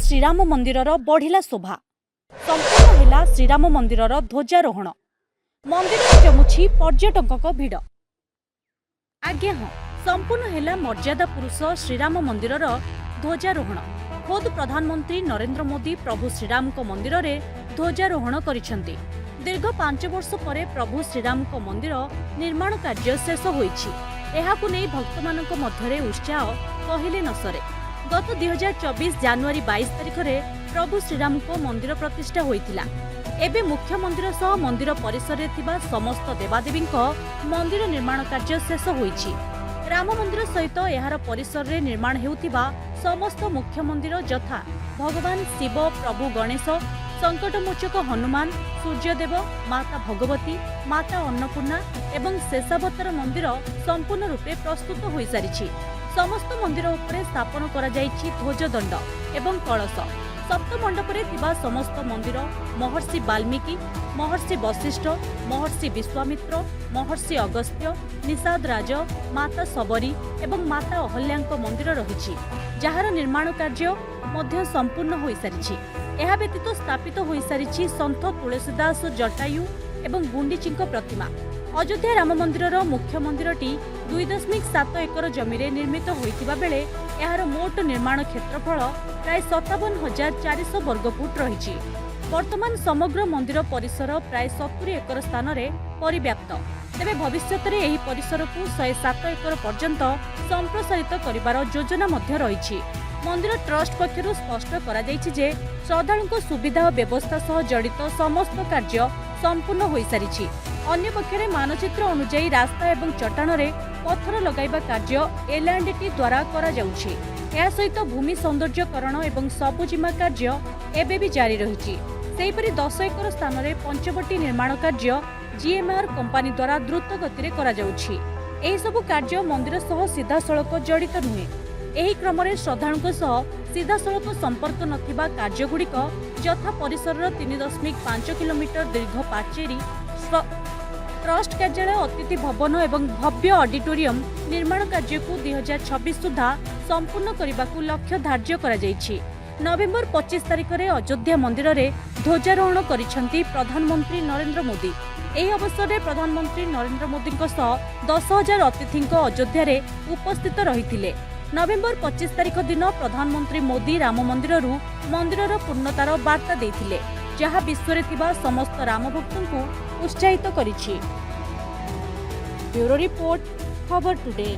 श्रीराम मंदिर बढ़िला शोभा संपूर्ण है श्रीराम मंदिर ध्वजारोहण मंदिर जमुछि पर्यटकों भिड़ आज्ञा हाँ संपूर्ण है मर्यादा पुरुष श्रीराम मंदिर ध्वजारोहण खुद प्रधानमंत्री नरेंद्र मोदी प्रभु श्रीराम मंदिर रे ध्वजारोहण करिसेंती। दीर्घ 5 वर्ष पर प्रभु श्रीराम मंदिर निर्माण कार्य शेष होईछि। एहाकु नै भक्तमानक मध्यरे उत्साह कहिले न सरे। गत 2024 जनवरी 22 तारिख रे प्रभु श्रीराम मंदिर प्रतिष्ठा होइतिला। एबे मुख्य मंदिर सह मंदिर परिसर रे थिबा समस्त देवादेवी मंदिर निर्माण कार्य शेष होईछि। राम मंदिर सहित एहार परिसर रे निर्माण हेउतिबा समस्त मुख्य मंदिर यथा भगवान शिव, प्रभु गणेश, संकटमोचक हनुमान, सूर्यदेव, माता भगवती, माता अन्नपूर्णा एवं शेषावतार मंदिर संपूर्ण रूपे प्रस्तुत हो सारी। समस्त मंदिर उपरे स्थापन करा जाइछि ध्वजदंड एवं कलश। सप्तमंडपरे थिबा समस्त मंदिर महर्षि वाल्मीकि, महर्षि वशिष्ठ, महर्षि विश्वामित्र, महर्षि अगस्त्य, निषाद राज, माता सबरी एवं माता अहल्याଙ୍କ मंदिर रहिछि, जहार निर्माण कार्य मध्य संपूर्ण हो सारी। यह व्यतीत स्थापित हो सारी सन्थ तुलसीदास जटायु एवं गुंडीचीଙ୍କ प्रतिमा। अयोध्या राम मंदिर मुख्य मंदिरटी 2.7 एकर जमी निर्मित होइतिबा बेले यार मोट निर्माण क्षेत्रफल प्राय 57,400 वर्गफुट रही। वर्तमान समग्र मंदिर परिसर प्राय 70 एकर स्थान में परिव्याप्त। तेबे भविष्य में यह परिसर को 107 एकर पर्यंत संप्रसारित करिवार योजना मध्य रही। मंदिर ट्रस्ट पक्षरु स्पष्ट करा जायछि जे श्रद्धालुଙ୍କ सुविधा और व्यवस्था सह जड़ित समस्त कार्य संपूर्ण हो सारी। अन्य पक्षरे मानचित्र अनुसार रास्ता एवं चट्टाण रे पत्थर लगाइबा कार्य एलएंडटी द्वारा करा जाउछि। या सहित भूमि सौंदर्यकरण एवं सबुजिमा कार्य एबे भी जारी रहिछि। सेहिपरि 10 एकर स्थान रे पंचवटी निर्माण कार्य जीएमआर कंपनी द्वारा द्रुत गति करा जाउछि। एही सब कार्य मंदिर सह सीधा सड़क जड़ित नुहे। एही क्रम रे श्रद्धालुଙ୍କ सह सीधा सड़क संपर्क नथिबा कार्यगुड़िक यथा परिसर 3.5 किलोमीटर दीर्घ पाचेरी, ट्रस्ट कार्यालय, अतिथि भवन एवं भव्य ऑडिटोरियम निर्माण कार्य को 2026 सुधा संपूर्ण करने लक्ष्य धार्य करा जायछि। नवेम्बर 25 तारिख में अयोध्या मंदिर रे ध्वजारोहण करिसेंती प्रधानमंत्री नरेंद्र मोदी। एही अवसर में प्रधानमंत्री नरेंद्र मोदी 10,000 अतिथि अयोध्या रे उपस्थित रहिथिले। नवेम्बर 25 तारिख दिन प्रधानमंत्री मोदी राम मंदिर पूर्णतार वार्ता देथिले, जहाँ विश्व रे थिबा समस्त राम भक्तों को उत्साहित करिछि। ब्यूरो रिपोर्ट, खबर टुडे।